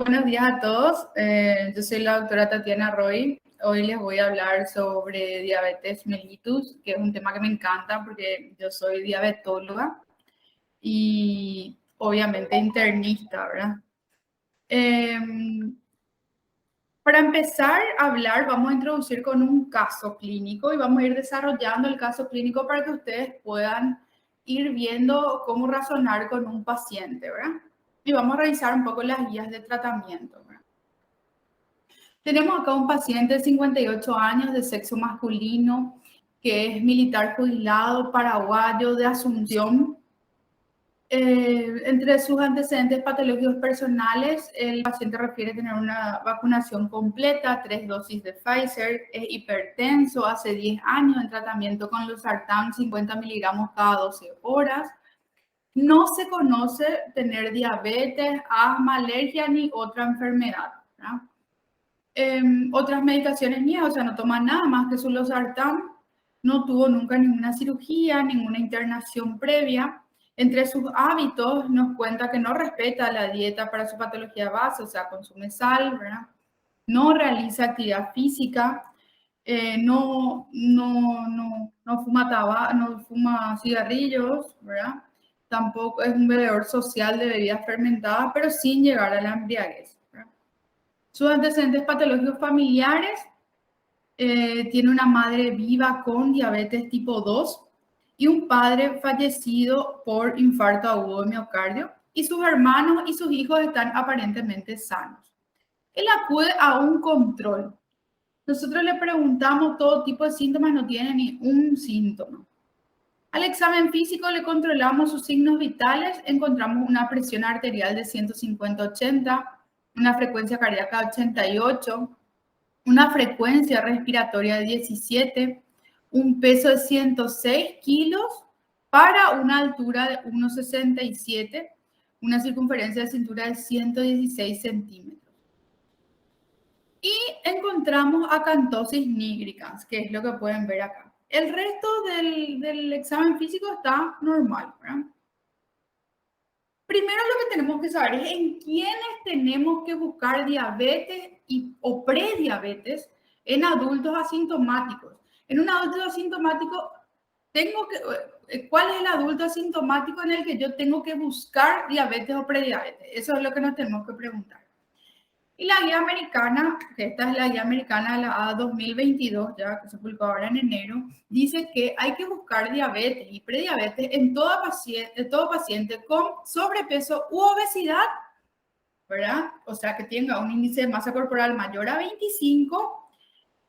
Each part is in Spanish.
Buenos días a todos. Yo soy la doctora Tatiana Roy. Hoy les voy a hablar sobre diabetes mellitus, que es un tema que me encanta porque yo soy diabetóloga y obviamente internista, ¿verdad? Para empezar a hablar, vamos a introducir con un caso clínico y vamos a ir desarrollando el caso clínico para que ustedes puedan ir viendo cómo razonar con un paciente, ¿verdad? Y vamos a revisar un poco las guías de tratamiento, ¿verdad? Tenemos acá un paciente de 58 años de sexo masculino que es militar jubilado paraguayo de Asunción. Entre sus antecedentes patológicos personales, el paciente refiere tener una vacunación completa, 3 dosis de Pfizer, es hipertenso, hace 10 años en tratamiento con losartán 50 miligramos cada 12 horas. No se conoce tener diabetes, asma, alergia ni otra enfermedad, ¿verdad? Otras medicaciones mías, o sea, no toma nada más que su losartán, no tuvo nunca ninguna cirugía, ninguna internación previa. Entre sus hábitos nos cuenta que no respeta la dieta para su patología base, o sea, consume sal, ¿verdad? No realiza actividad física, no fuma tabaco, no fuma cigarrillos, ¿verdad? Tampoco es un bebedor social de bebidas fermentadas, pero sin llegar a la embriaguez, ¿verdad? Sus antecedentes patológicos familiares, tiene una madre viva con diabetes tipo 2 y un padre fallecido por infarto agudo de miocardio, y sus hermanos y sus hijos están aparentemente sanos. Él acude a un control. Nosotros le preguntamos todo tipo de síntomas, no tiene ni un síntoma. Al examen físico le controlamos sus signos vitales, encontramos una presión arterial de 150/80, una frecuencia cardíaca 88, una frecuencia respiratoria de 17, un peso de 106 kilos para una altura de 1,67, una circunferencia de cintura de 116 centímetros. Y encontramos acantosis nigricans, que es lo que pueden ver acá. El resto del examen físico está normal, ¿verdad? Primero lo que tenemos que saber es en quiénes tenemos que buscar diabetes o prediabetes en adultos asintomáticos. En un adulto asintomático, ¿cuál es el adulto asintomático en el que yo tengo que buscar diabetes o prediabetes? Eso es lo que nos tenemos que preguntar. Y la guía americana, que esta es la guía americana, la A2022, ya que se publicó ahora en enero, dice que hay que buscar diabetes y prediabetes en todo paciente con sobrepeso u obesidad, ¿verdad? O sea, que tenga un índice de masa corporal mayor a 25,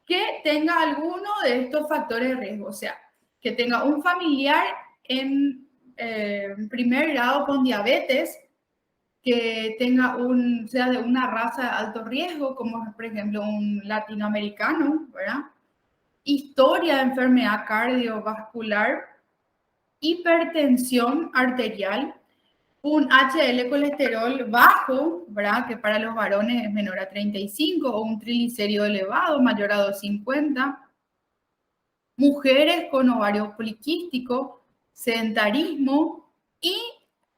que tenga alguno de estos factores de riesgo, o sea, que tenga un familiar en primer grado con diabetes, que sea de una raza de alto riesgo, como por ejemplo un latinoamericano, ¿verdad? Historia de enfermedad cardiovascular, hipertensión arterial, un HDL colesterol bajo, ¿verdad? Que para los varones es menor a 35, o un triglicérido elevado, mayor a 250. Mujeres con ovario poliquístico, sedentarismo y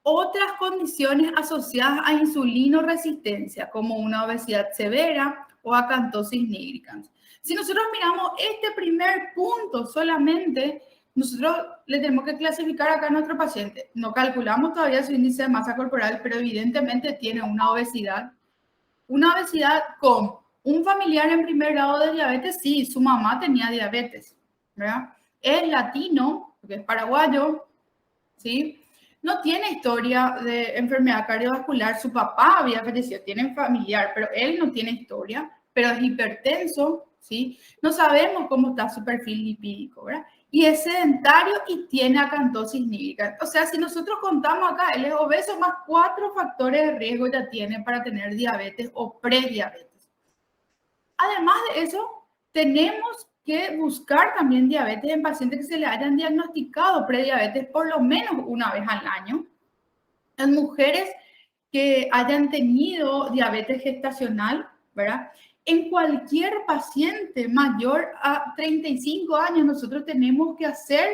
otras condiciones asociadas a insulinoresistencia, como una obesidad severa o acantosis nigricans. Si nosotros miramos este primer punto solamente, nosotros le tenemos que clasificar acá a nuestro paciente. No calculamos todavía su índice de masa corporal, pero evidentemente tiene una obesidad con un familiar en primer grado de diabetes. Sí, su mamá tenía diabetes, ¿verdad? Es latino, porque es paraguayo, ¿sí? No tiene historia de enfermedad cardiovascular, su papá había fallecido, tiene familiar, pero él no tiene historia, pero es hipertenso, ¿sí? No sabemos cómo está su perfil lipídico, ¿verdad? Y es sedentario y tiene acantosis nígrica. O sea, si nosotros contamos acá, él es obeso, más 4 factores de riesgo ya tiene para tener diabetes o prediabetes. Además de eso, tenemos que buscar también diabetes en pacientes que se le hayan diagnosticado prediabetes por lo menos una vez al año. En mujeres que hayan tenido diabetes gestacional, ¿verdad? En cualquier paciente mayor a 35 años, nosotros tenemos que hacer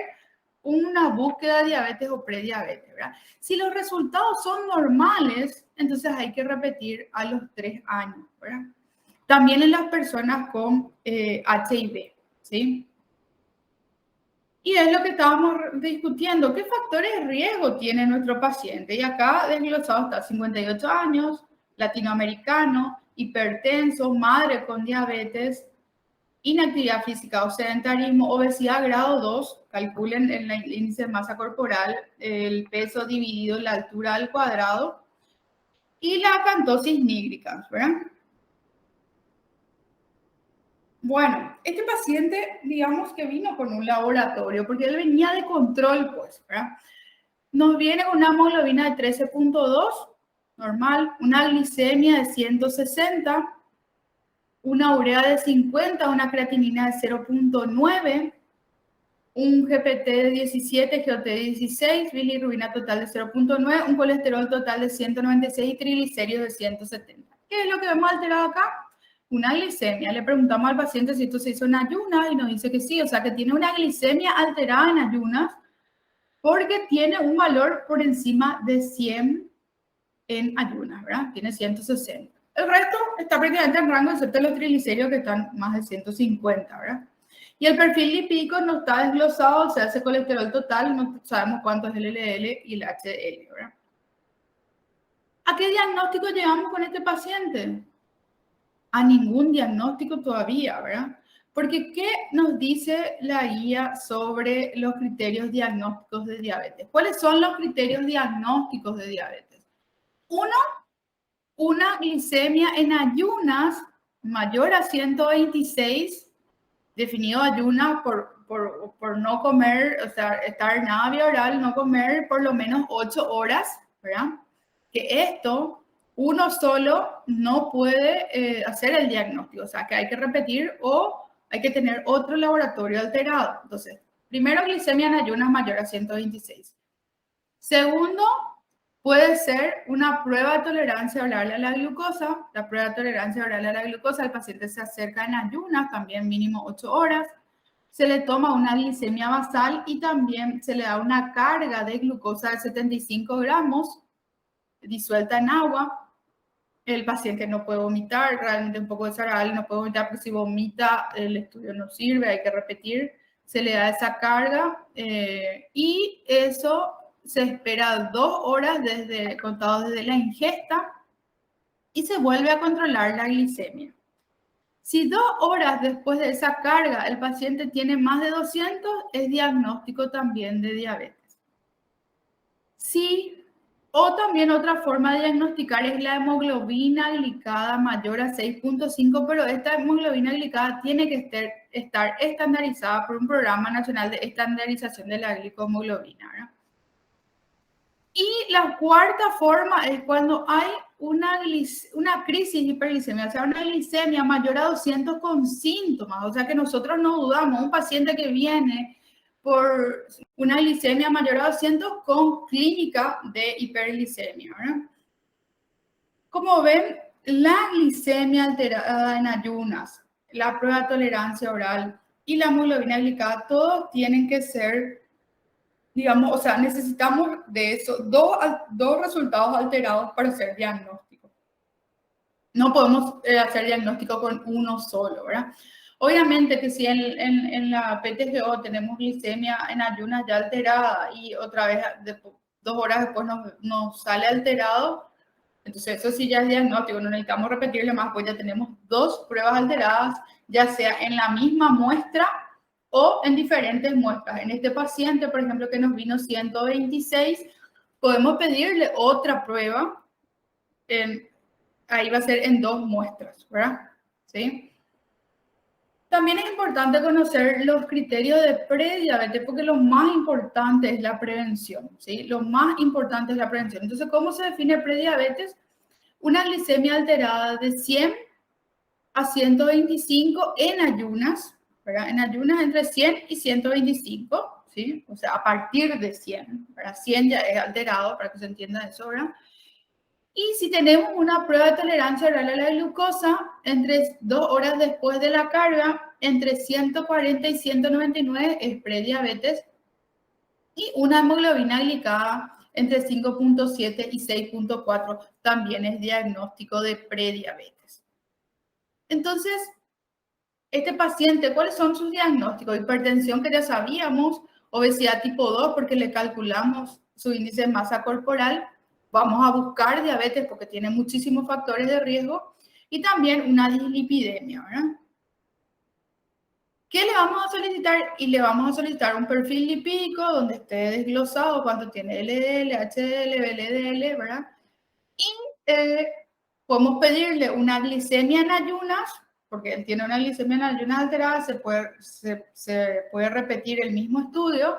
una búsqueda de diabetes o prediabetes, ¿verdad? Si los resultados son normales, entonces hay que repetir a los 3 años, ¿verdad? También en las personas con HIV, ¿sí? Y es lo que estábamos discutiendo. ¿Qué factores de riesgo tiene nuestro paciente? Y acá desglosado está 58 años, latinoamericano, hipertenso, madre con diabetes, inactividad física o sedentarismo, obesidad grado 2, calculen el índice de masa corporal, el peso dividido la altura al cuadrado, y la acantosis nígrica, ¿verdad? Bueno, este paciente, digamos que vino con un laboratorio, porque él venía de control, pues, ¿verdad? Nos viene con una hemoglobina de 13.2, normal, una glicemia de 160, una urea de 50, una creatinina de 0.9, un GPT de 17, GOT de 16, bilirrubina total de 0.9, un colesterol total de 196 y triglicéridos de 170. ¿Qué es lo que vemos alterado acá? Una glicemia. Le preguntamos al paciente si esto se hizo en ayunas y nos dice que sí, o sea que tiene una glicemia alterada en ayunas porque tiene un valor por encima de 100 en ayunas, ¿verdad? Tiene 160. El resto está prácticamente en rango, excepto los triglicéridos que están más de 150, ¿verdad? Y el perfil lipídico no está desglosado, se hace colesterol total, no sabemos cuánto es el LDL y el HDL, ¿verdad? ¿A qué diagnóstico llegamos con este paciente? A ningún diagnóstico todavía, ¿verdad? Porque ¿qué nos dice la guía sobre los criterios diagnósticos de diabetes? ¿Cuáles son los criterios diagnósticos de diabetes? Uno, una glicemia en ayunas mayor a 126, definido ayunas por no comer, o sea, estar nada vía oral, no comer por lo menos 8 horas, ¿verdad? Que esto uno solo no puede hacer el diagnóstico, o sea, que hay que repetir o hay que tener otro laboratorio alterado. Entonces, primero, glicemia en ayunas mayor a 126. Segundo, puede ser una prueba de tolerancia oral a la glucosa. La prueba de tolerancia oral a la glucosa, el paciente se acerca en ayunas, también mínimo 8 horas. Se le toma una glicemia basal y también se le da una carga de glucosa de 75 gramos disuelta en agua. El paciente no puede vomitar, realmente un poco desagradable, no puede vomitar, pero si vomita el estudio no sirve, hay que repetir. Se le da esa carga y eso se espera 2 horas contados desde la ingesta y se vuelve a controlar la glicemia. Si 2 horas después de esa carga el paciente tiene más de 200, es diagnóstico también de diabetes. Sí, o también otra forma de diagnosticar es la hemoglobina glicada mayor a 6.5, pero esta hemoglobina glicada tiene que estar estandarizada por un programa nacional de estandarización de la glicohemoglobina, ¿verdad? Y la cuarta forma es cuando hay una crisis hiperglicemia, o sea, una glicemia mayor a 200 con síntomas, o sea que nosotros no dudamos, un paciente que viene por una glicemia mayor a 200 con clínica de hiperglicemia, ¿verdad? Como ven, la glicemia alterada en ayunas, la prueba de tolerancia oral y la hemoglobina glicada, todos tienen que ser, digamos, o sea, necesitamos de eso dos resultados alterados para hacer diagnóstico. No podemos hacer diagnóstico con uno solo, ¿verdad? Obviamente que si en la PTGO tenemos glicemia en ayunas ya alterada y otra vez 2 horas después nos sale alterado, entonces eso sí ya es diagnóstico, no necesitamos repetirle más, pues ya tenemos 2 pruebas alteradas, ya sea en la misma muestra o en diferentes muestras. En este paciente, por ejemplo, que nos vino 126, podemos pedirle otra prueba, ahí va a ser en 2 muestras, ¿verdad? ¿Sí? También es importante conocer los criterios de prediabetes porque lo más importante es la prevención, ¿sí? Lo más importante es la prevención. Entonces, ¿cómo se define prediabetes? Una glicemia alterada de 100 a 125 en ayunas, ¿verdad? En ayunas entre 100 y 125, ¿sí? O sea, a partir de 100, ¿verdad? 100 ya es alterado, para que se entienda eso, ¿verdad? Y si tenemos una prueba de tolerancia oral a la glucosa, entre 2 horas después de la carga, entre 140 y 199 es prediabetes. Y una hemoglobina glicada entre 5.7 y 6.4 también es diagnóstico de prediabetes. Entonces, este paciente, ¿cuáles son sus diagnósticos? Hipertensión, que ya sabíamos, obesidad tipo 2 porque le calculamos su índice de masa corporal. Vamos a buscar diabetes porque tiene muchísimos factores de riesgo y también una dislipidemia, ¿verdad? ¿Qué le vamos a solicitar? Y le vamos a solicitar un perfil lipídico donde esté desglosado cuánto tiene LDL, HDL, VLDL, ¿verdad? Y podemos pedirle una glicemia en ayunas, porque él tiene una glicemia en ayunas alterada, se puede repetir el mismo estudio,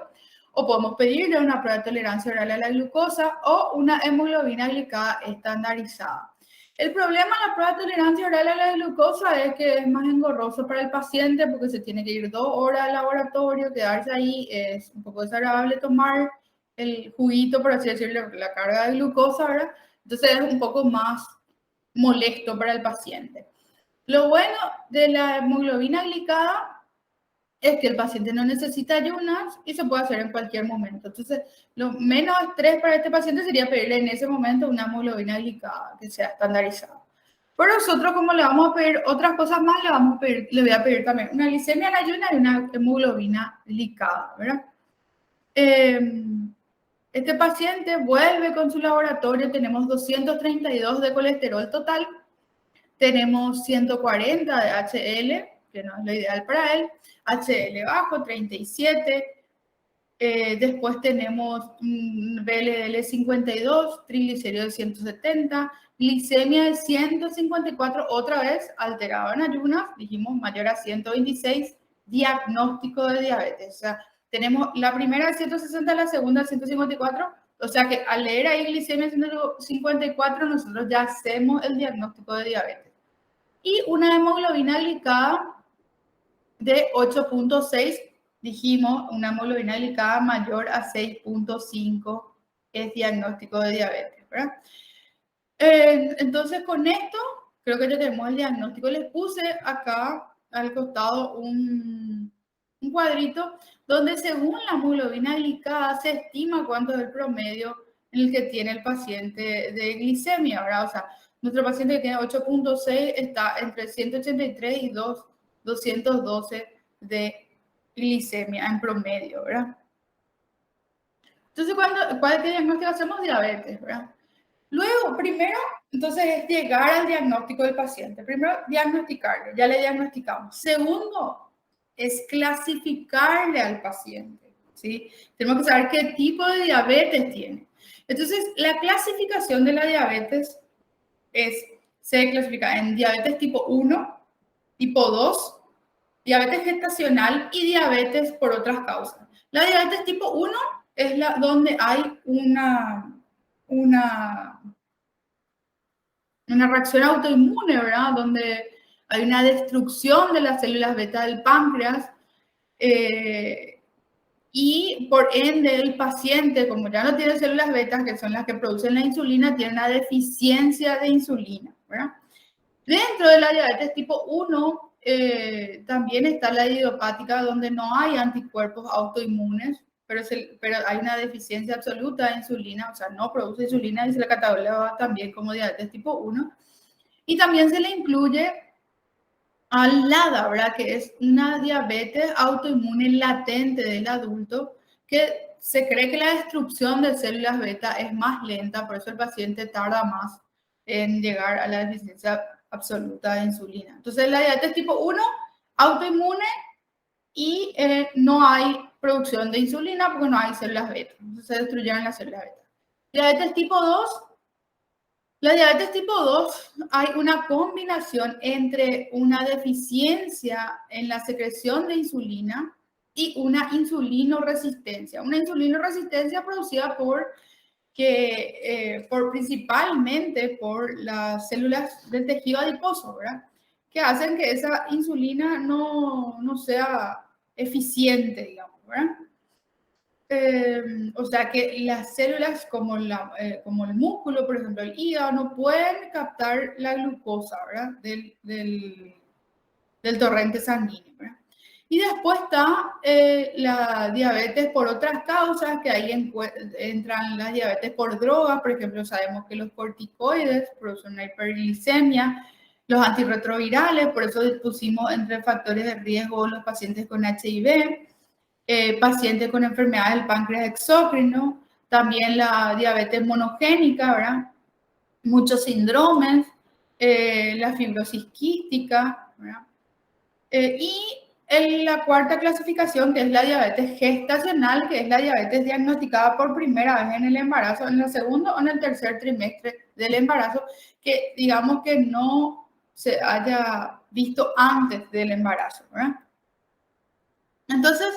o podemos pedirle una prueba de tolerancia oral a la glucosa o una hemoglobina glicada estandarizada. El problema de la prueba de tolerancia oral a la glucosa es que es más engorroso para el paciente porque se tiene que ir 2 horas al laboratorio, quedarse ahí, es un poco desagradable tomar el juguito, por así decirlo, la carga de glucosa, ¿verdad? Entonces es un poco más molesto para el paciente. Lo bueno de la hemoglobina glicada es que el paciente no necesita ayunas y se puede hacer en cualquier momento. Entonces, lo menos estrés para este paciente sería pedirle en ese momento una hemoglobina glicada que sea estandarizada. Pero nosotros, como le vamos a pedir otras cosas más, le voy a pedir también una glicemia en ayunas y una hemoglobina glicada, ¿verdad? Este paciente vuelve con su laboratorio, tenemos 232 de colesterol total, tenemos 140 de HL, que no es lo ideal para él, HL bajo, 37, después tenemos VLDL 52, triglicéridos 170, glicemia de 154, otra vez alterado en ayunas, dijimos mayor a 126, diagnóstico de diabetes. O sea, tenemos la primera de 160, la segunda de 154, o sea que al leer ahí glicemia 154, nosotros ya hacemos el diagnóstico de diabetes. Y una hemoglobina glicada de 8.6, dijimos, una hemoglobina glicada mayor a 6.5 es diagnóstico de diabetes, ¿verdad? Entonces, con esto, creo que ya tenemos el diagnóstico. Les puse acá al costado un cuadrito donde según la hemoglobina glicada se estima cuánto es el promedio en el que tiene el paciente de glicemia, ¿verdad? O sea, nuestro paciente que tiene 8.6 está entre 183 y 212 de glicemia en promedio, ¿verdad? Entonces, ¿cuál diagnóstico hacemos? Diabetes, ¿verdad? Luego, primero, entonces es llegar al diagnóstico del paciente. Primero, diagnosticarlo, ya le diagnosticamos. Segundo, es clasificarle al paciente, ¿sí? Tenemos que saber qué tipo de diabetes tiene. Entonces, la clasificación de la diabetes se clasifica en diabetes tipo 1, tipo 2, diabetes gestacional y diabetes por otras causas. La diabetes tipo 1 es donde hay una reacción autoinmune, ¿verdad? Donde hay una destrucción de las células beta del páncreas y por ende el paciente, como ya no tiene células beta, que son las que producen la insulina, tiene una deficiencia de insulina, ¿verdad? Dentro de la diabetes tipo 1 también está la idiopática, donde no hay anticuerpos autoinmunes, pero hay una deficiencia absoluta de insulina, o sea, no produce insulina y se la cataloga también como diabetes tipo 1. Y también se le incluye al LADA, ¿verdad? Que es una diabetes autoinmune latente del adulto, que se cree que la destrucción de células beta es más lenta, por eso el paciente tarda más en llegar a la deficiencia absoluta de insulina. Entonces, la diabetes tipo 1, autoinmune y no hay producción de insulina porque no hay células beta. Entonces, se destruyeron las células beta. Diabetes tipo 2. La diabetes tipo 2 hay una combinación entre una deficiencia en la secreción de insulina y una insulinoresistencia. Una insulinoresistencia producida principalmente por las células del tejido adiposo, ¿verdad? Que hacen que esa insulina no sea eficiente, digamos, ¿verdad? O sea que las células como el músculo, por ejemplo, el hígado, no pueden captar la glucosa, ¿verdad? Del torrente sanguíneo, ¿verdad? Y después está la diabetes por otras causas, que ahí entran las diabetes por drogas. Por ejemplo, sabemos que los corticoides producen una hiperglicemia, los antirretrovirales, por eso pusimos entre factores de riesgo los pacientes con HIV, pacientes con enfermedades del páncreas exócrino, también la diabetes monogénica, ¿verdad? Muchos síndromes, la fibrosis quística, ¿verdad? Y la cuarta clasificación, que es la diabetes gestacional, que es la diabetes diagnosticada por primera vez en el embarazo, en el segundo o en el tercer trimestre del embarazo, que digamos que no se haya visto antes del embarazo, ¿verdad? Entonces,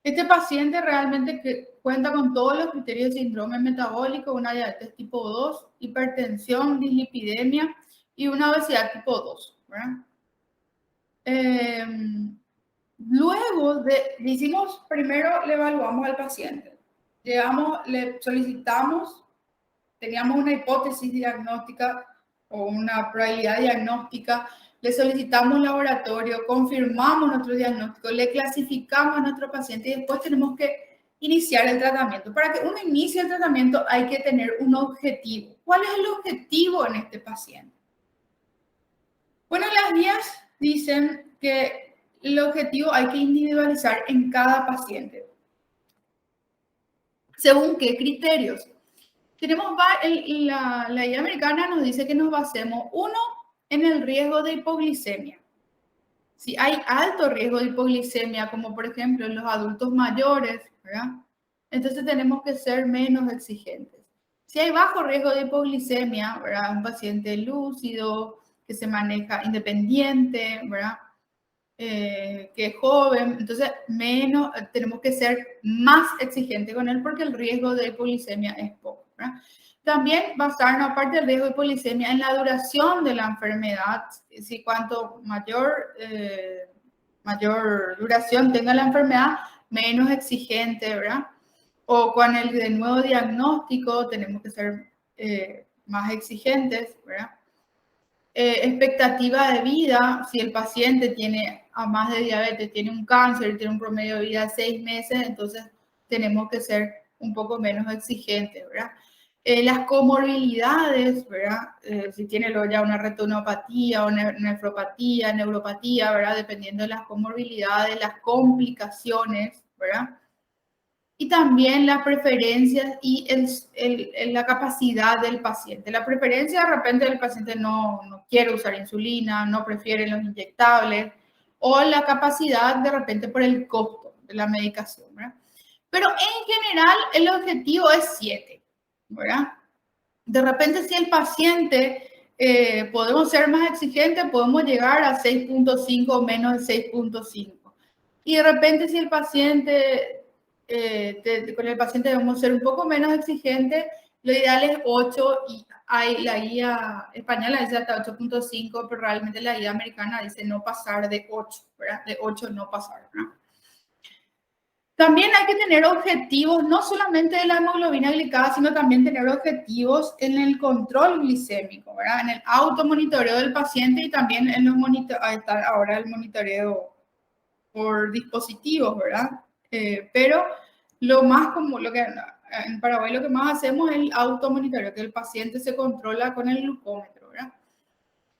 este paciente realmente que cuenta con todos los criterios de síndrome metabólico, una diabetes tipo 2, hipertensión, dislipidemia y una obesidad tipo 2, ¿verdad? Luego primero le evaluamos al paciente. Llegamos, le solicitamos, teníamos una hipótesis diagnóstica o una probabilidad diagnóstica, le solicitamos laboratorio, confirmamos nuestro diagnóstico, le clasificamos a nuestro paciente y después tenemos que iniciar el tratamiento. Para que uno inicie el tratamiento hay que tener un objetivo. ¿Cuál es el objetivo en este paciente? Bueno, las guías dicen que el objetivo hay que individualizar en cada paciente. ¿Según qué criterios? Tenemos la guía americana nos dice que nos basemos, uno, en el riesgo de hipoglicemia. Si hay alto riesgo de hipoglicemia, como por ejemplo en los adultos mayores, ¿verdad? Entonces tenemos que ser menos exigentes. Si hay bajo riesgo de hipoglicemia, ¿verdad? Un paciente lúcido, que se maneja independiente, ¿verdad? Que es joven, entonces tenemos que ser más exigentes con él porque el riesgo de hipoglicemia es poco, ¿verdad? También basarnos, aparte del riesgo de hipoglicemia, en la duración de la enfermedad. Si cuanto mayor duración tenga la enfermedad, menos exigente, ¿verdad? O con el de nuevo diagnóstico tenemos que ser más exigentes, ¿verdad? Expectativa de vida, si el paciente tiene, además de diabetes, tiene un cáncer, tiene un promedio de vida de 6 meses, entonces tenemos que ser un poco menos exigentes, ¿verdad? Las comorbilidades, ¿verdad? Si tiene luego ya una retinopatía o nefropatía, neuropatía, ¿verdad? Dependiendo de las comorbilidades, las complicaciones, ¿verdad? Y también las preferencias y la capacidad del paciente. La preferencia, de repente, el paciente no quiere usar insulina, no prefiere los inyectables, o la capacidad, de repente, por el costo de la medicación, ¿verdad? Pero en general, el objetivo es 7, ¿verdad? De repente, si el paciente podemos ser más exigentes, podemos llegar a 6.5 o menos de 6.5. Y de repente, si el paciente, con el paciente debemos ser un poco menos exigentes, lo ideal es 8 y hay, la guía española dice hasta 8.5, pero realmente la guía americana dice no pasar de 8, ¿verdad? De 8 no pasar, ¿verdad? También hay que tener objetivos, no solamente de la hemoglobina glicada, sino también tener objetivos en el control glicémico, ¿verdad? En el automonitoreo del paciente y también en los ahora el monitoreo por dispositivos, ¿verdad? Pero lo más común, en Paraguay lo que más hacemos es el automonitoreo, que el paciente se controla con el glucómetro, ¿verdad?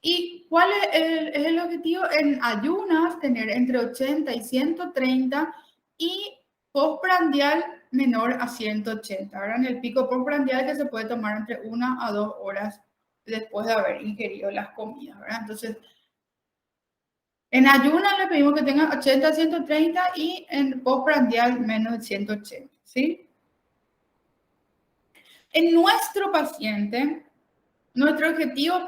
¿Y cuál es el objetivo? En ayunas, tener entre 80 y 130 y postprandial menor a 180. Ahora en el pico postprandial que se puede tomar entre 1 a 2 horas después de haber ingerido las comidas, ¿verdad? Entonces, en ayunas le pedimos que tenga 80 a 130 y en postprandial menos de 180, ¿sí? En nuestro paciente, nuestro objetivo,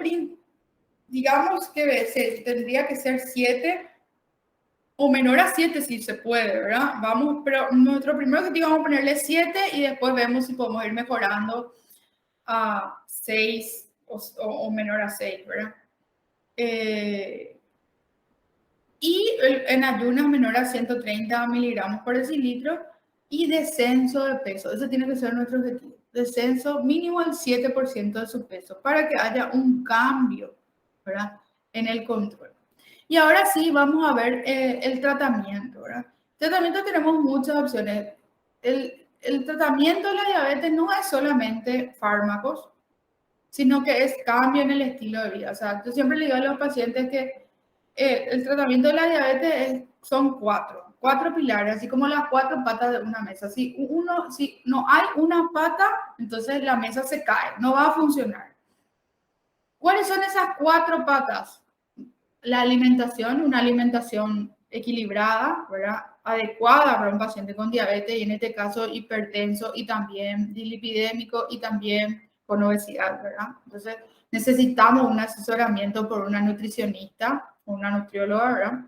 digamos que tendría que ser 7 o menor a 7 si se puede, ¿verdad? Pero nuestro primer objetivo vamos a ponerle 7 y después vemos si podemos ir mejorando a 6 o menor a 6, ¿verdad? Y en ayunas menor a 130 miligramos por decilitro y descenso de peso. Ese tiene que ser nuestro objetivo. Descenso mínimo al 7% de su peso para que haya un cambio, ¿verdad? En el control. Y ahora sí, vamos a ver el tratamiento, ¿verdad? Tratamiento tenemos muchas opciones. El tratamiento de la diabetes no es solamente fármacos, sino que es cambio en el estilo de vida. O sea, yo siempre le digo a los pacientes que el tratamiento de la diabetes son cuatro pilares, así como las cuatro patas de una mesa. Si no hay una pata, entonces la mesa se cae, no va a funcionar. ¿Cuáles son esas cuatro patas? La alimentación, una alimentación equilibrada, ¿verdad? Adecuada para un paciente con diabetes y en este caso hipertenso y también dislipidémico y también con obesidad, ¿verdad? Entonces necesitamos un asesoramiento por una nutricionista o una nutrióloga, ¿verdad?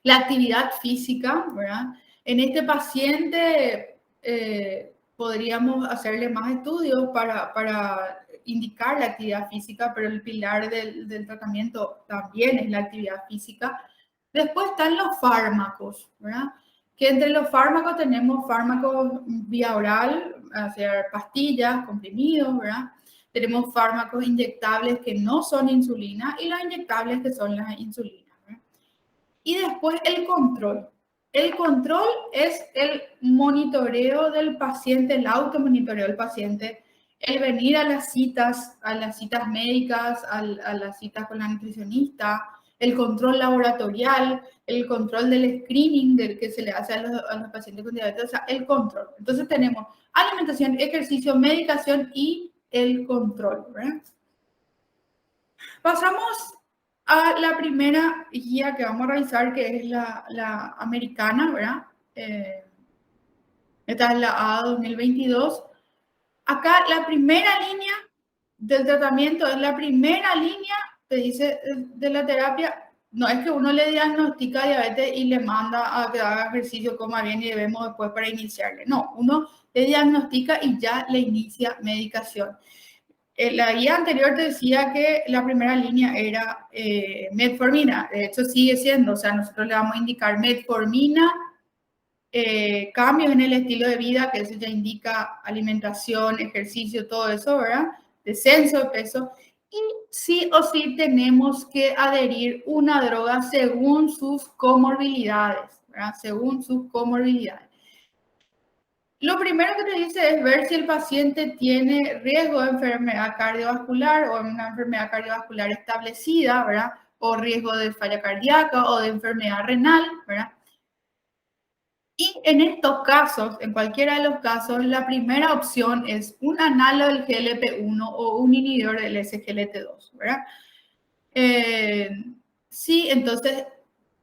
La actividad física, ¿verdad? En este paciente podríamos hacerle más estudios para indicar la actividad física, pero el pilar del tratamiento también es la actividad física. Después están los fármacos, ¿verdad? Que entre los fármacos tenemos fármacos vía oral, o sea, pastillas, comprimidos, ¿verdad? Tenemos fármacos inyectables que no son insulina y los inyectables que son las insulinas. Y después el control. El control es el monitoreo del paciente, el automonitoreo del paciente, el venir a las citas médicas, a las citas con la nutricionista, el control laboratorial, el control del screening del que se le hace a los pacientes con diabetes, o sea, el control. Entonces tenemos alimentación, ejercicio, medicación y el control, ¿verdad? Pasamos a la primera guía que vamos a revisar, que es la americana, ¿verdad? Esta es la A2022. Acá la primera línea del tratamiento es la primera línea, te dice, de la terapia. No es que uno le diagnostica diabetes y le manda a que haga ejercicio, coma bien y debemos después para iniciarle. No, uno le diagnostica y ya le inicia medicación. La guía anterior te decía que la primera línea era metformina. De hecho, sigue siendo. O sea, nosotros le vamos a indicar metformina, cambios en el estilo de vida, que eso ya indica alimentación, ejercicio, todo eso, ¿verdad? Descenso de peso. Y sí o sí tenemos que adherir una droga según sus comorbilidades, ¿verdad? Según sus comorbilidades. Lo primero que te dice es ver si el paciente tiene riesgo de enfermedad cardiovascular o una enfermedad cardiovascular establecida, ¿verdad? O riesgo de falla cardíaca o de enfermedad renal, ¿verdad? Y en estos casos, en cualquiera de los casos, la primera opción es un análogo del GLP-1 o un inhibidor del SGLT2, ¿verdad? Sí, entonces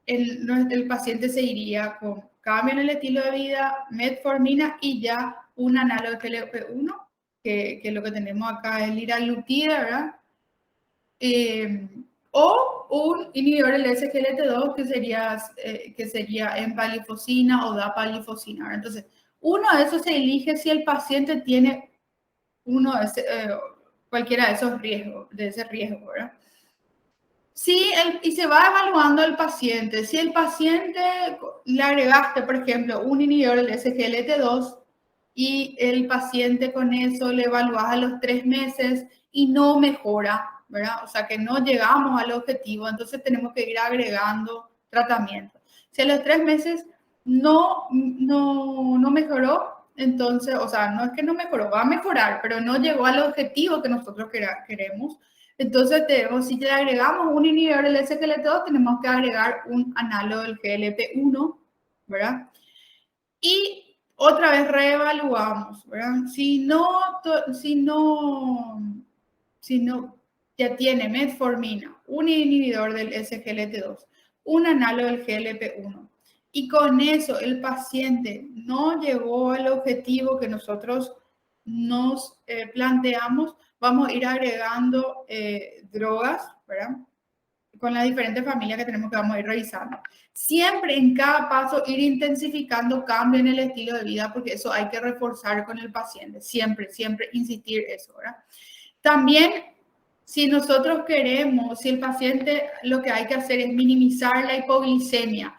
el paciente se iría con cambio en el estilo de vida, metformina y ya un análogo de GLP-1, que lo que tenemos acá es liraglutida, ¿verdad? O un inhibidor del SGLT2 que sería empalifosina o dapalifosina, ¿verdad? Entonces, uno de esos se elige si el paciente tiene cualquiera de esos riesgos, de ese riesgo, ¿verdad? Sí, y se va evaluando el paciente. Si el paciente le agregaste, por ejemplo, un inhibidor del SGLT2 y el paciente con eso le evalúas a los 3 meses y no mejora, ¿verdad? O sea, que no llegamos al objetivo, entonces tenemos que ir agregando tratamiento. Si a los 3 meses no mejoró, entonces, o sea, no es que no mejoró, va a mejorar, pero no llegó al objetivo que nosotros queremos. Entonces, si le agregamos un inhibidor del SGLT2, tenemos que agregar un análogo del GLP-1, ¿verdad? Y otra vez reevaluamos, ¿verdad? Si no ya tiene metformina, un inhibidor del SGLT2, un análogo del GLP-1, y con eso el paciente no llegó al objetivo que nosotros nos planteamos, vamos a ir agregando drogas, ¿verdad? Con las diferentes familias que tenemos que vamos a ir revisando. Siempre en cada paso ir intensificando cambio en el estilo de vida, porque eso hay que reforzar con el paciente. Siempre, siempre insistir eso, ¿verdad? También, si nosotros queremos, si el paciente lo que hay que hacer es minimizar la hipoglicemia,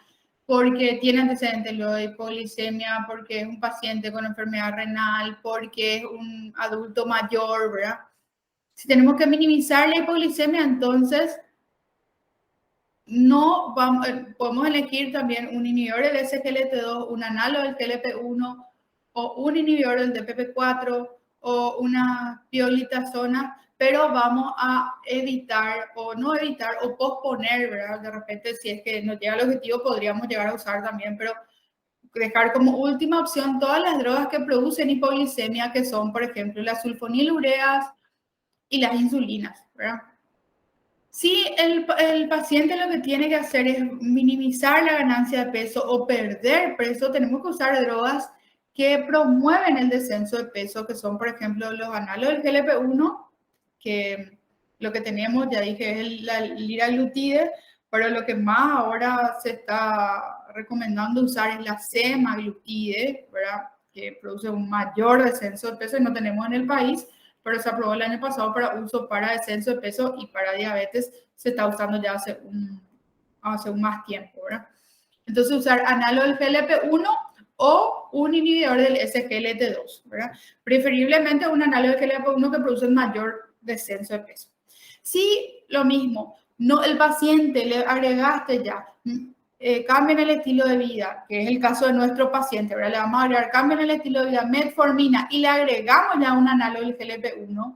porque tiene antecedentes de hipoglicemia, porque es un paciente con enfermedad renal, porque es un adulto mayor, ¿verdad? Si tenemos que minimizar la hipoglicemia, entonces no vamos, podemos elegir también un inhibidor del SGLT2, un análogo del GLP-1 o un inhibidor del DPP-4 o una pioglitazona, pero vamos a evitar o no evitar o posponer, ¿verdad? De repente, si es que no llega al objetivo, podríamos llegar a usar también, pero dejar como última opción todas las drogas que producen hipoglicemia, que son, por ejemplo, las sulfonilureas y las insulinas, ¿verdad? Si el paciente lo que tiene que hacer es minimizar la ganancia de peso o perder peso, tenemos que usar drogas que promueven el descenso de peso, que son, por ejemplo, los análogos del GLP-1, que lo que tenemos, ya dije, es la liraglutide, pero lo que más ahora se está recomendando usar es la semaglutide, ¿verdad? Que produce un mayor descenso de peso y no tenemos en el país, pero se aprobó el año pasado para uso para descenso de peso y para diabetes se está usando ya hace un más tiempo, ¿verdad? Entonces usar análogo del GLP-1 o un inhibidor del SGLT2, ¿verdad? Preferiblemente un análogo del GLP-1 que produce un mayor descenso de peso. Si lo mismo, no, el paciente le agregaste ya, cambien el estilo de vida, que es el caso de nuestro paciente, ¿verdad? Le vamos a agregar, cambien el estilo de vida, metformina, y le agregamos ya un análogo del GLP-1,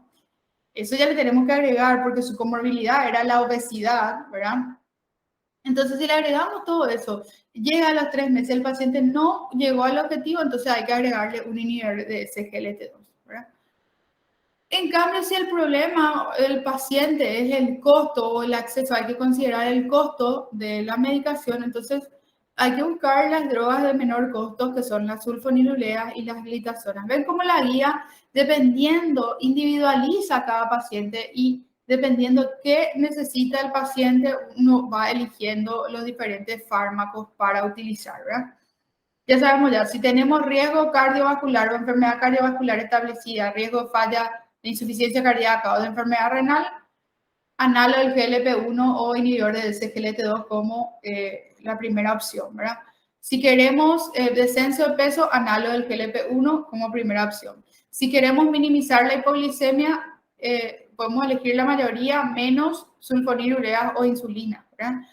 eso ya le tenemos que agregar porque su comorbilidad era la obesidad, ¿verdad? Entonces, si le agregamos todo eso, llega a los 3 meses, el paciente no llegó al objetivo, entonces hay que agregarle un inhibidor de SGLT2, ¿verdad? En cambio, si el problema del paciente es el costo o el acceso, hay que considerar el costo de la medicación, entonces hay que buscar las drogas de menor costo, que son las sulfonilureas y las glitazonas. Ven cómo la guía, dependiendo, individualiza a cada paciente y dependiendo qué necesita el paciente, uno va eligiendo los diferentes fármacos para utilizar, ¿verdad? Ya sabemos ya, si tenemos riesgo cardiovascular o enfermedad cardiovascular establecida, riesgo de falla de insuficiencia cardíaca o de enfermedad renal, análogo del GLP-1 o inhibidor del SGLT2 como la primera opción, ¿verdad? Si queremos descenso de peso, análogo del GLP-1 como primera opción. Si queremos minimizar la hipoglicemia, podemos elegir la mayoría menos sulfonilureas o insulina, ¿verdad?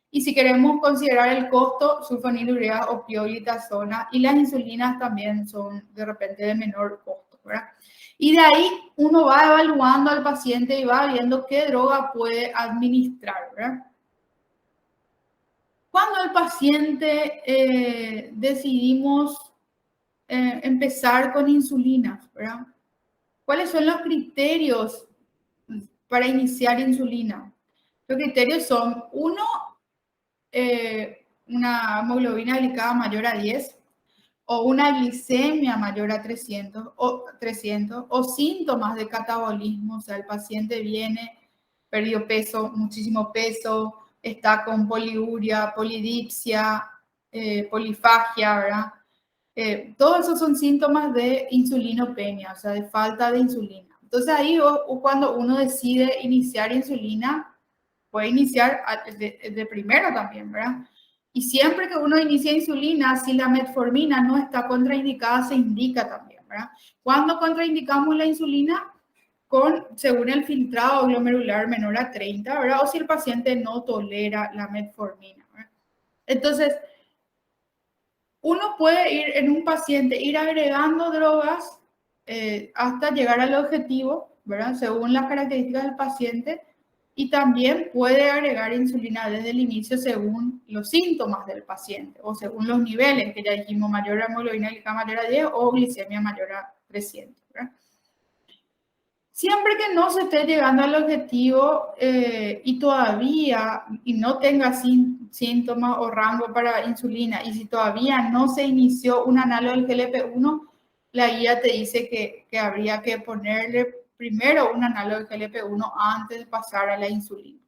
Y si queremos considerar el costo, sulfonilureas o pioglitazona, y las insulinas también son de repente de menor costo, ¿verdad? Y de ahí uno va evaluando al paciente y va viendo qué droga puede administrar, ¿verdad? Cuando el paciente decidimos empezar con insulinas, ¿verdad? ¿Cuáles son los criterios para iniciar insulina? Los criterios son, uno, una hemoglobina glicada mayor a 10 o una glicemia mayor a 300 o síntomas de catabolismo, o sea, el paciente viene, perdió peso, muchísimo peso, está con poliuria, polidipsia, polifagia, ¿verdad? Todos esos son síntomas de insulinopenia, o sea, de falta de insulina. Entonces ahí cuando uno decide iniciar insulina, puede iniciar de primero también, ¿verdad? Y siempre que uno inicia insulina, si la metformina no está contraindicada, se indica también, ¿verdad? ¿Cuándo contraindicamos la insulina? Según el filtrado glomerular menor a 30, ¿verdad? O si el paciente no tolera la metformina, ¿verdad? Entonces, uno puede ir en un paciente, ir agregando drogas hasta llegar al objetivo, ¿verdad? Según las características del paciente. Y también puede agregar insulina desde el inicio según los síntomas del paciente o según los niveles, que ya dijimos, mayor a hemoglobina glicada mayor a 10 o glicemia mayor a 300, ¿verdad? Siempre que no se esté llegando al objetivo y todavía y no tenga síntomas o rango para insulina y si todavía no se inició un análogo del GLP-1, la guía te dice que habría que ponerle primero un análogo del GLP-1 antes de pasar a la insulina.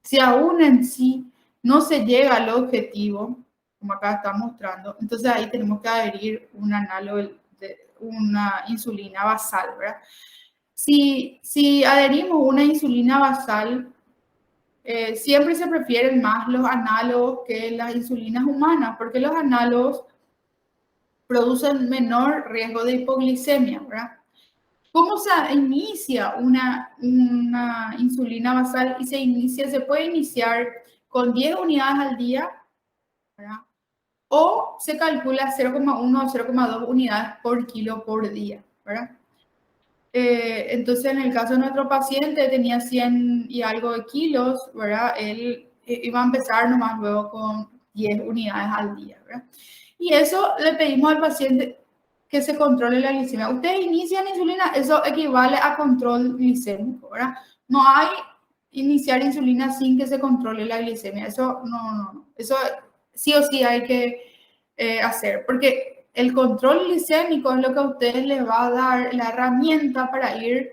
Si aún en sí no se llega al objetivo, como acá está mostrando, entonces ahí tenemos que adherir un análogo de una insulina basal, ¿verdad? Si adherimos una insulina basal, siempre se prefieren más los análogos que las insulinas humanas, porque los análogos producen menor riesgo de hipoglicemia, ¿verdad? ¿Cómo se inicia una insulina basal? Se puede iniciar con 10 unidades al día, ¿verdad? O se calcula 0,1 o 0,2 unidades por kilo por día, ¿verdad? Entonces, en el caso de nuestro paciente, tenía 100 y algo de kilos, ¿verdad? Él iba a empezar nomás luego con 10 unidades al día, ¿verdad? Y eso le pedimos al paciente que se controle la glicemia. Ustedes inician insulina, eso equivale a control glicémico, ¿verdad? No hay iniciar insulina sin que se controle la glicemia. Eso no. Eso sí o sí hay que hacer, porque el control glicémico es lo que a ustedes les va a dar la herramienta para ir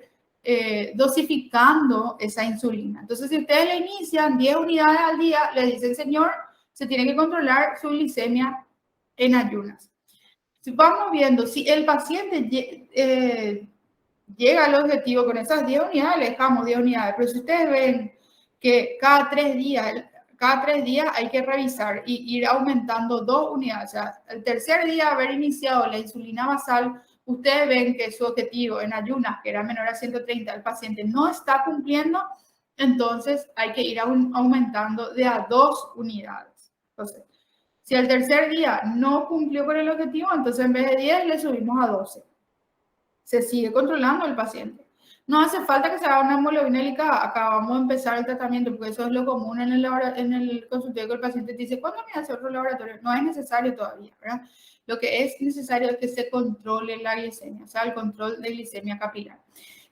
dosificando esa insulina. Entonces, si ustedes le inician 10 unidades al día, le dicen, señor, se tiene que controlar su glicemia en ayunas. Si vamos viendo, si el paciente llega al objetivo con esas 10 unidades, le dejamos 10 unidades. Pero si ustedes ven que cada 3 días hay que revisar y ir aumentando 2 unidades. O sea, el tercer día haber iniciado la insulina basal, ustedes ven que su objetivo en ayunas, que era menor a 130, el paciente no está cumpliendo, entonces hay que ir aumentando de a 2 unidades. Entonces, si el tercer día no cumplió con el objetivo, entonces en vez de 10 le subimos a 12. Se sigue controlando el paciente. No hace falta que se haga una hemoglobina glicada. Acabamos de empezar el tratamiento, porque eso es lo común en el consultorio, que el paciente te dice, ¿cuándo me hace otro laboratorio? No es necesario todavía, ¿verdad? Lo que es necesario es que se controle la glicemia, o sea, el control de glicemia capilar.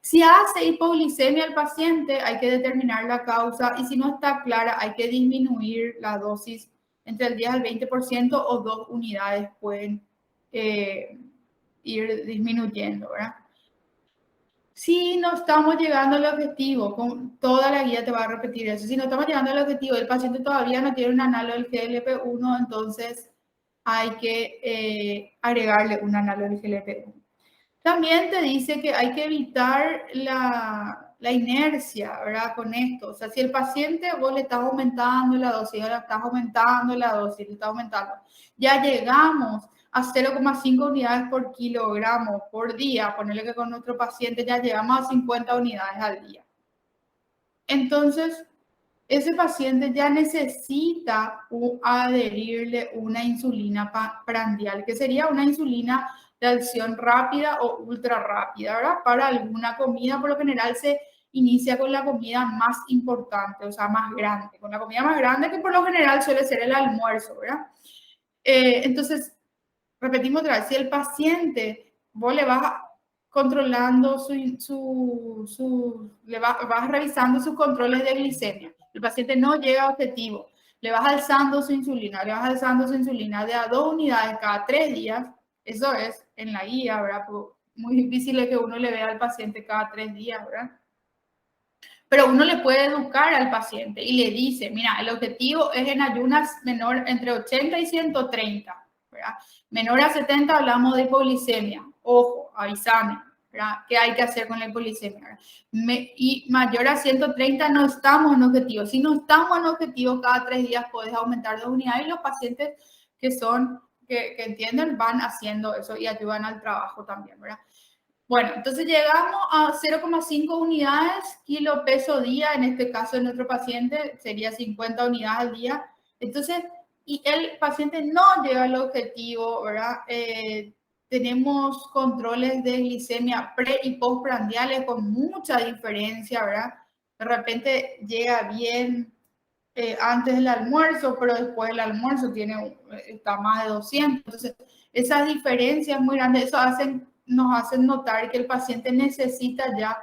Si hace hipoglicemia al paciente, hay que determinar la causa, y si no está clara, hay que disminuir la dosis entre el 10 al 20%, o 2 unidades pueden ir disminuyendo, ¿verdad? Si no estamos llegando al objetivo, con toda la guía te va a repetir eso, si no estamos llegando al objetivo, el paciente todavía no tiene un análogo del GLP-1, entonces hay que agregarle un análogo del GLP-1. También te dice que hay que evitar la inercia, ¿verdad? Con esto. O sea, si el paciente vos le estás aumentando la dosis, ahora estás aumentando la dosis, le estás aumentando. Ya llegamos a 0,5 unidades por kilogramo por día. Ponerle que con nuestro paciente ya llegamos a 50 unidades al día. Entonces, ese paciente ya necesita adherirle una insulina prandial, que sería una insulina de acción rápida o ultra rápida, ¿verdad? Para alguna comida, por lo general se inicia con la comida más importante, o sea, más grande, con la comida más grande, que por lo general suele ser el almuerzo, ¿verdad? Entonces, repetimos otra vez, si el paciente, vos le vas controlando vas revisando sus controles de glicemia, el paciente no llega a objetivo, le vas alzando su insulina, de a 2 unidades cada 3 días, eso es en la guía, ¿verdad? Muy difícil es que uno le vea al paciente cada 3 días, ¿verdad? Pero uno le puede educar al paciente y le dice, mira, el objetivo es en ayunas menor entre 80 y 130, ¿verdad? Menor a 70 hablamos de hipoglicemia. Ojo, avísame, ¿verdad? ¿Qué hay que hacer con la hipoglicemia? Y mayor a 130 no estamos en objetivo. Si no estamos en objetivo, cada 3 días puedes aumentar 2 unidades, y los pacientes que entienden van haciendo eso y ayudan al trabajo también, ¿verdad? Bueno, entonces llegamos a 0,5 unidades kilo peso día, en este caso de nuestro paciente sería 50 unidades al día. Entonces, y el paciente no llega al objetivo, ¿verdad? Tenemos controles de glicemia pre y postprandiales con mucha diferencia, ¿verdad? De repente llega bien antes del almuerzo, pero después del almuerzo está más de 200. Entonces, esas diferencias muy grandes, nos hacen notar que el paciente necesita ya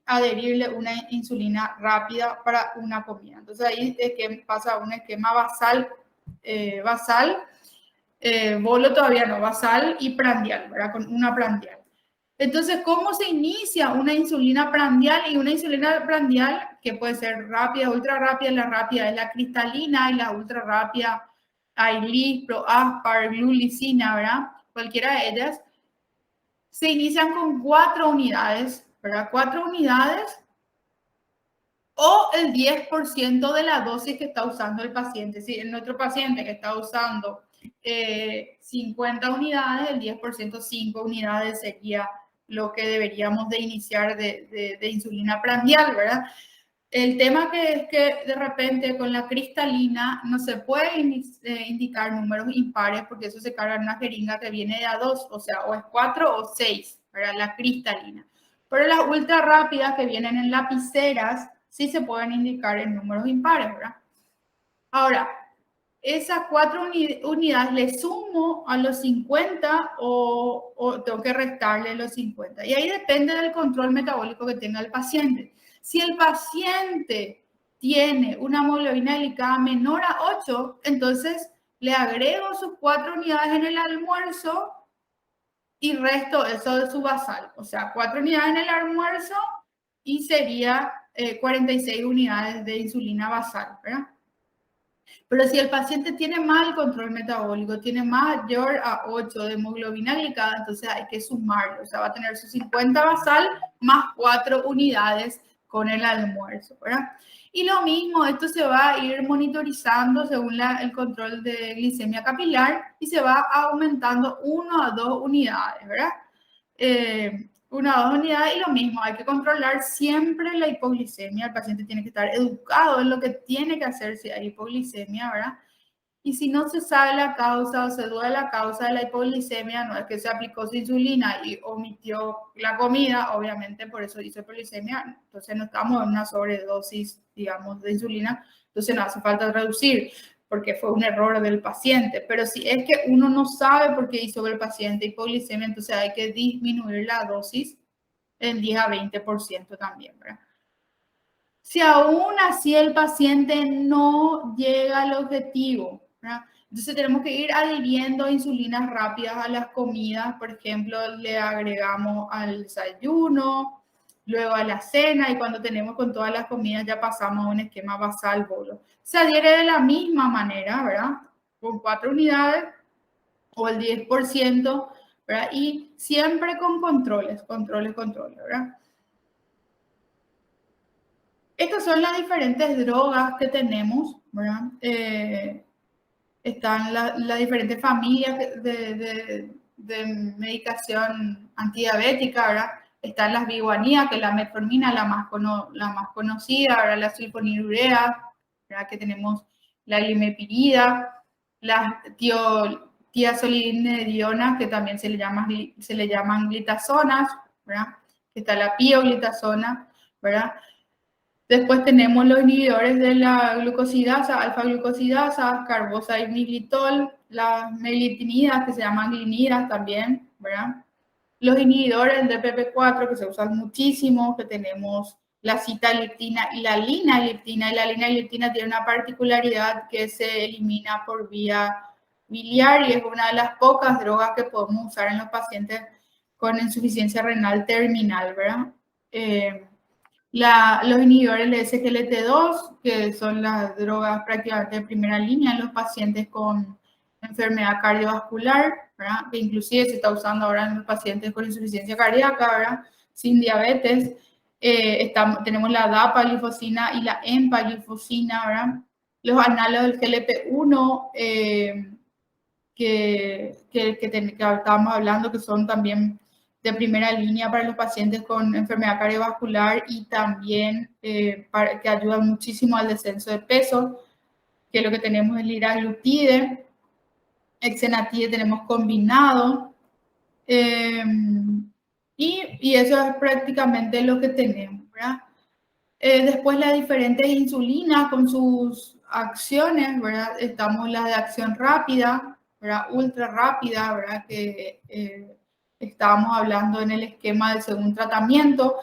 adherirle una insulina rápida para una comida. Entonces, ahí es que pasa un esquema basal, bolo todavía no, basal y prandial, ¿verdad? Con una prandial. Entonces, ¿cómo se inicia una insulina prandial? Y una insulina prandial, que puede ser rápida, ultra rápida, la rápida es la cristalina, y la ultra rápida, Ailis, Proaspar, Glulicina, ¿verdad? Cualquiera de ellas. Se inician con 4 unidades, ¿verdad? 4 unidades o el 10% de la dosis que está usando el paciente. Si nuestro paciente que está usando 50 unidades, el 10%, 5 unidades sería lo que deberíamos de iniciar de insulina prandial, ¿verdad? El tema que es que de repente con la cristalina no se puede indicar números impares porque eso se carga en una jeringa que viene de a 2, o sea, o es 4 o 6, ¿verdad? La cristalina. Pero las ultra rápidas que vienen en lapiceras sí se pueden indicar en números impares, ¿verdad? Ahora, esas 4 unidades le sumo a los 50 o tengo que restarle los 50. Y ahí depende del control metabólico que tenga el paciente. Si el paciente tiene una hemoglobina glicada menor a 8, entonces le agrego sus 4 unidades en el almuerzo y resto eso de su basal. O sea, 4 unidades en el almuerzo y sería 46 unidades de insulina basal, ¿verdad? Pero si el paciente tiene mal control metabólico, tiene mayor a 8 de hemoglobina glicada, entonces hay que sumarlo. O sea, va a tener su 50 basal más 4 unidades con el almuerzo, ¿verdad? Y lo mismo, esto se va a ir monitorizando según el control de glicemia capilar y se va aumentando 1 a 2 unidades, ¿verdad? 1 a 2 unidades y lo mismo, hay que controlar siempre la hipoglicemia, el paciente tiene que estar educado en lo que tiene que hacer si hay hipoglicemia, ¿verdad? Y si no se sabe la causa o se duda la causa de la hipoglicemia, no es que se aplicó su insulina y omitió la comida, obviamente por eso hizo hipoglicemia, entonces no estamos en una sobredosis, digamos, de insulina, entonces no hace falta reducir porque fue un error del paciente. Pero si es que uno no sabe por qué hizo el paciente hipoglicemia, entonces hay que disminuir la dosis en 10 a 20% también, ¿verdad? Si aún así el paciente no llega al objetivo, ¿verdad? Entonces tenemos que ir adhiriendo insulinas rápidas a las comidas. Por ejemplo, le agregamos al desayuno, luego a la cena y cuando tenemos con todas las comidas ya pasamos a un esquema basal bolo. Se adhiere de la misma manera, ¿verdad? Con 4 unidades o el 10%, ¿verdad? Y siempre con controles, ¿verdad? Estas son las diferentes drogas que tenemos, ¿verdad? Están las diferentes familias de medicación antidiabética, ¿verdad? Están las biguanías, que es la metformina, la más conocida, ¿verdad? La sulfonilurea, ¿verdad? Que tenemos la limepirida, las tiazolidinedionas, que también se le llaman glitazonas, ¿verdad? Está la pioglitazona, ¿verdad? Después tenemos los inhibidores de la glucosidasa, alfa-glucosidasa, carboxamilitol, las melitinidas que se llaman glinidas también, ¿verdad? Los inhibidores del PP4 que se usan muchísimo, que tenemos la sitagliptina y la linagliptina. Y la linagliptina tiene una particularidad que se elimina por vía biliar y es una de las pocas drogas que podemos usar en los pacientes con insuficiencia renal terminal, ¿verdad? Los inhibidores de SGLT2, que son las drogas prácticamente de primera línea en los pacientes con enfermedad cardiovascular, ¿verdad? Que inclusive se está usando ahora en los pacientes con insuficiencia cardíaca, ¿verdad? Sin diabetes. Tenemos la dapaglifosina y la empaglifosina, ¿verdad? Los análogos del GLP-1 que estábamos hablando, que son también de primera línea para los pacientes con enfermedad cardiovascular y también que ayudan muchísimo al descenso de peso, que lo que tenemos es liraglutide, exenatide tenemos combinado, y eso es prácticamente lo que tenemos, ¿verdad? Después las diferentes insulinas con sus acciones, ¿verdad? Estamos las de acción rápida, ¿verdad? Ultra rápida, ¿verdad? Que estábamos hablando en el esquema del segundo tratamiento.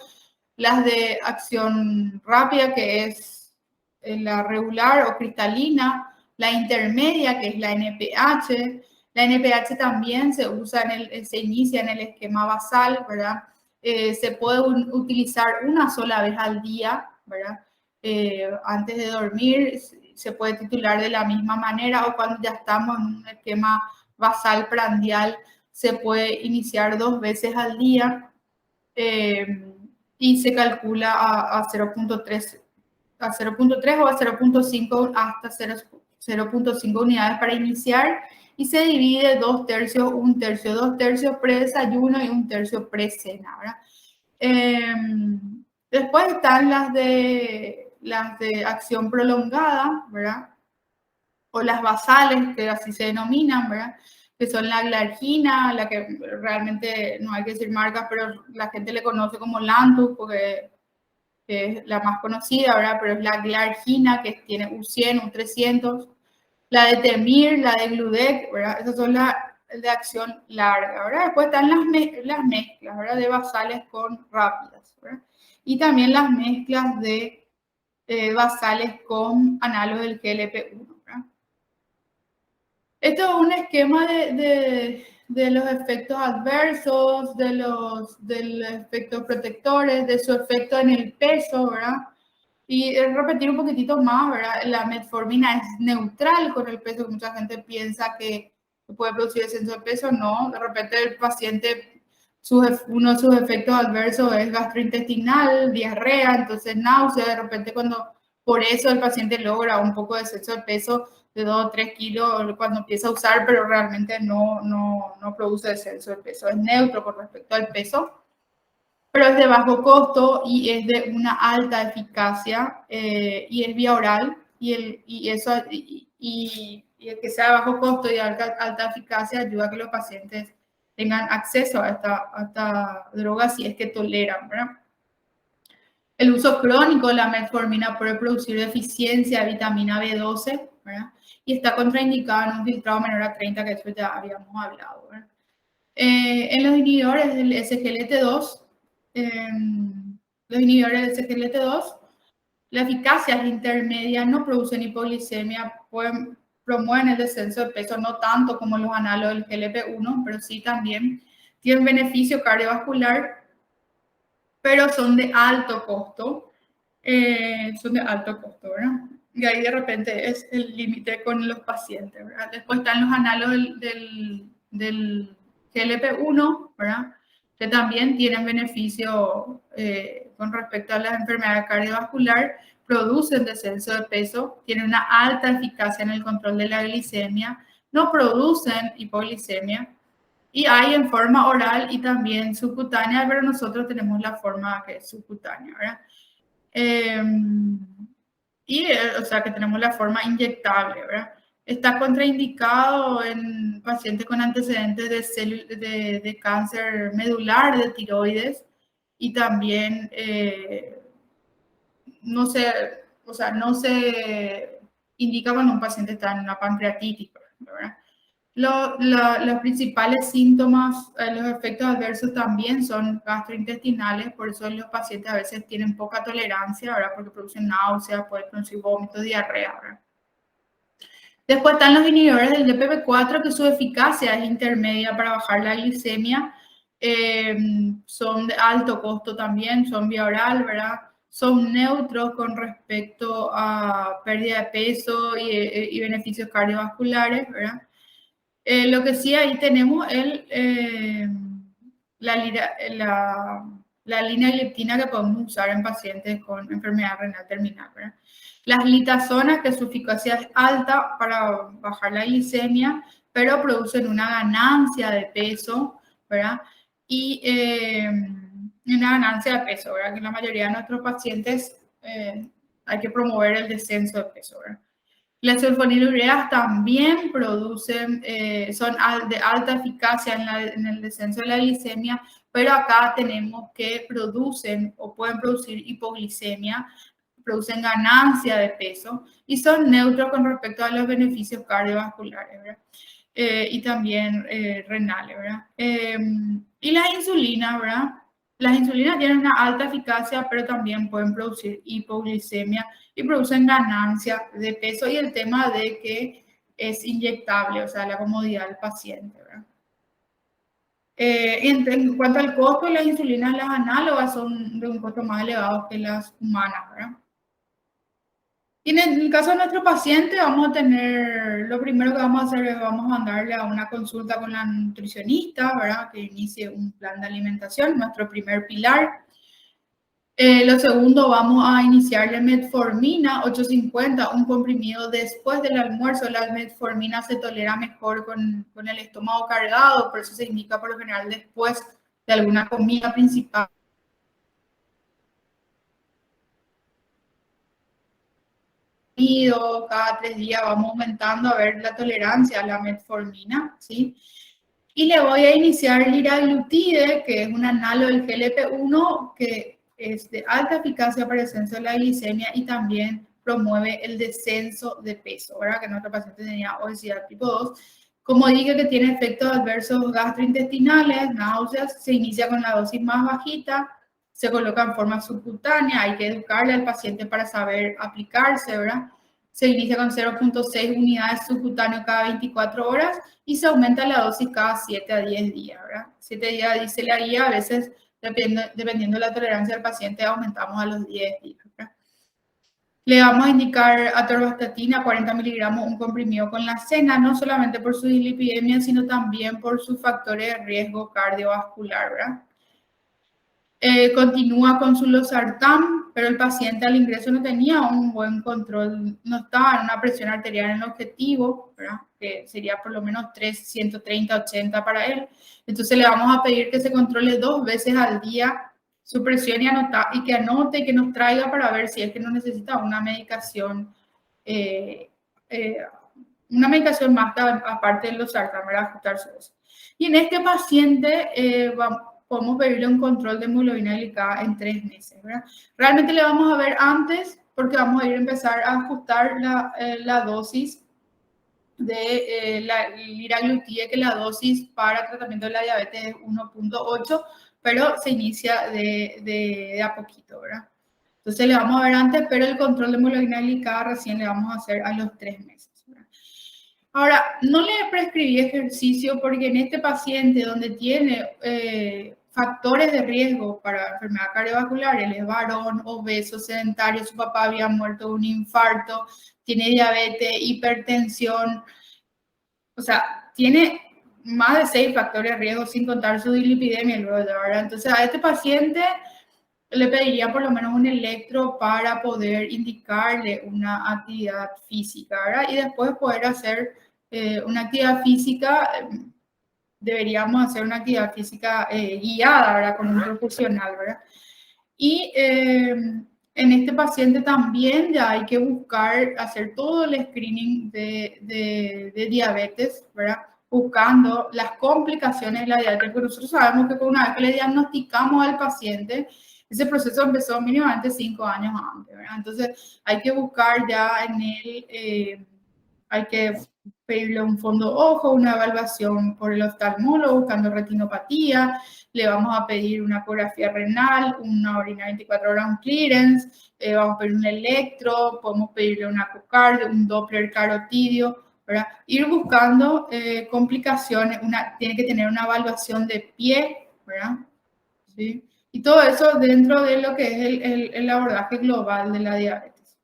Las de acción rápida, que es la regular o cristalina. La intermedia, que es la NPH. La NPH también se usa se inicia en el esquema basal, ¿verdad? Se puede utilizar una sola vez al día, ¿verdad? Antes de dormir se puede titular de la misma manera o cuando ya estamos en un esquema basal prandial se puede iniciar 2 veces al día y se calcula a 0.3 o a 0.5 hasta 0.5 unidades para iniciar y se divide 2 tercios, 1 tercio, 2 tercios pre-desayuno y 1 tercio pre-cena, ¿verdad? Después están las de acción prolongada, ¿verdad? O las basales, que así se denominan, ¿verdad? Que son la glargina, la que realmente no hay que decir marcas, pero la gente le conoce como Lantus, porque es la más conocida, ¿verdad? Pero es la glargina, que tiene U100, U300, la de Temir, la de Gludec, ¿verdad? Esas son las de acción larga, ¿verdad? Después están las mezclas, ¿verdad? De basales con rápidas, ¿verdad? Y también las mezclas de basales con análogos del GLP-1, ¿verdad? Esto es un esquema de los efectos adversos, de los efectos protectores, de su efecto en el peso, ¿verdad? Y repetir un poquitito más, ¿verdad? La metformina es neutral con el peso, que mucha gente piensa que puede producir descenso de peso. No, de repente el paciente, uno de sus efectos adversos es gastrointestinal, diarrea, entonces náusea, de repente por eso el paciente logra un poco de descenso de peso de 2 o 3 kilos cuando empieza a usar, pero realmente no produce descenso de peso. Es neutro con respecto al peso, pero es de bajo costo y es de una alta eficacia y es vía oral y el que sea de bajo costo y de alta eficacia ayuda a que los pacientes tengan acceso a esta droga si es que toleran, ¿verdad? El uso crónico de la metformina puede producir deficiencia de vitamina B12, ¿verdad? Y está contraindicado en un filtrado menor a 30, que eso ya habíamos hablado, ¿verdad? En los inhibidores del SGLT2, la eficacia es intermedia, no producen hipoglicemia, promueven el descenso de peso, no tanto como los análogos del GLP-1, pero sí también tienen beneficio cardiovascular, pero son de alto costo. ¿Verdad? Y ahí de repente es el límite con los pacientes, ¿verdad? Después están los análogos del GLP-1, ¿verdad? Que también tienen beneficio con respecto a las enfermedades cardiovasculares, producen descenso de peso, tienen una alta eficacia en el control de la glicemia, no producen hipoglicemia, y hay en forma oral y también subcutánea, pero nosotros tenemos la forma que es subcutánea, ¿verdad? O sea, que tenemos la forma inyectable, ¿verdad? Está contraindicado en pacientes con antecedentes de cáncer medular, de tiroides, y también no se indica cuando un paciente está en una pancreatitis, ¿verdad? Los principales síntomas, los efectos adversos también son gastrointestinales, por eso los pacientes a veces tienen poca tolerancia, ¿verdad? Porque producen náuseas, pueden producir vómitos, diarrea, ¿verdad? Después están los inhibidores del DPP-4, que su eficacia es intermedia para bajar la glicemia. Son de alto costo también, son vía oral, ¿verdad? Son neutros con respecto a pérdida de peso y beneficios cardiovasculares, ¿verdad? Lo que sí ahí tenemos la linagliptina que podemos usar en pacientes con enfermedad renal terminal, ¿verdad? Las litazonas, que su eficacia es alta para bajar la glicemia, pero producen una ganancia de peso, ¿verdad? Y una ganancia de peso, ¿verdad? Que en la mayoría de nuestros pacientes hay que promover el descenso de peso, ¿verdad? Las sulfonilureas también producen, son de alta eficacia en el descenso de la glicemia, pero acá tenemos que producen o pueden producir hipoglicemia, producen ganancia de peso y son neutros con respecto a los beneficios cardiovasculares, ¿verdad? Y también renales, ¿verdad? Y las insulinas, ¿verdad? Las insulinas tienen una alta eficacia, pero también pueden producir hipoglicemia y producen ganancia de peso, y el tema de que es inyectable, o sea, la comodidad del paciente, ¿verdad? En cuanto al costo, las insulinas, las análogas, son de un costo más elevado que las humanas, ¿verdad? Y en el caso de nuestro paciente, lo primero que vamos a hacer es vamos a mandarle a una consulta con la nutricionista, ¿verdad? Que inicie un plan de alimentación, nuestro primer pilar. Lo segundo, vamos a iniciarle metformina 850, un comprimido después del almuerzo. La metformina se tolera mejor con el estómago cargado, por eso se indica por lo general después de alguna comida principal. comprimido, cada 3 días vamos aumentando a ver la tolerancia a la metformina, ¿sí? Y le voy a iniciar liraglutide, que es un análogo del GLP-1 que es de alta eficacia para el descenso de la glicemia y también promueve el descenso de peso, ¿verdad? Que nuestro paciente tenía obesidad tipo 2. Como dije que tiene efectos adversos gastrointestinales, náuseas, se inicia con la dosis más bajita, se coloca en forma subcutánea, hay que educarle al paciente para saber aplicarse, ¿verdad? Se inicia con 0.6 unidades subcutáneas cada 24 horas y se aumenta la dosis cada 7 a 10 días, ¿verdad? 7 días dice la guía, a veces dependiendo de la tolerancia del paciente aumentamos a los 10 días, ¿verdad? Le vamos a indicar atorvastatina 40 miligramos, un comprimido con la cena, no solamente por su dislipidemia, sino también por sus factores de riesgo cardiovascular, ¿verdad? Continúa con su losartán, pero el paciente al ingreso no tenía un buen control, no estaba en una presión arterial en el objetivo, ¿verdad? Que sería por lo menos 130, 80 para él. Entonces le vamos a pedir que se controle 2 veces al día su presión y que anote y que nos traiga para ver si es que no necesita una medicación, eh, eh, más aparte de losartán para ajustarse eso. Y en este paciente podemos pedirle un control de hemoglobina glicada en 3 meses, ¿verdad? Realmente le vamos a ver antes porque vamos a ir a empezar a ajustar la dosis de la liraglutide, que la dosis para tratamiento de la diabetes es 1.8, pero se inicia de a poquito, ¿verdad? Entonces le vamos a ver antes, pero el control de hemoglobina glicada recién le vamos a hacer a los 3 meses, ¿verdad? Ahora, no le prescribí ejercicio porque en este paciente donde tiene factores de riesgo para enfermedad cardiovascular, él es varón, obeso, sedentario, su papá había muerto de un infarto, tiene diabetes, hipertensión, o sea, tiene más de 6 factores de riesgo sin contar su dislipidemia, ¿verdad? Entonces a este paciente le pediría por lo menos un electro para poder indicarle una actividad física, ¿verdad? Y después poder hacer una actividad física, deberíamos hacer una actividad física guiada, ¿verdad? Con un profesional, ¿verdad? Y en este paciente también ya hay que buscar hacer todo el screening de diabetes, ¿verdad? Buscando las complicaciones de la diabetes, porque nosotros sabemos que una vez que le diagnosticamos al paciente, ese proceso empezó mínimamente 5 años antes, ¿verdad? Entonces hay que buscar ya en él, hay que pedirle un fondo ojo, una evaluación por el oftalmólogo buscando retinopatía, le vamos a pedir una ecografía renal, una orina 24 horas, un clearance, vamos a pedir un electro, podemos pedirle una ecocardio, un Doppler carotidio, ¿verdad? Ir buscando complicaciones, tiene que tener una evaluación de pie, ¿verdad? ¿Sí? Y todo eso dentro de lo que es el abordaje global de la diabetes.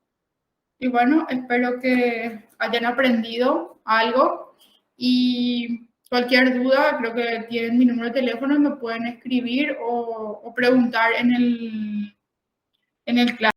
Y bueno, espero que hayan aprendido algo y cualquier duda, creo que tienen mi número de teléfono, me pueden escribir o preguntar en el clase.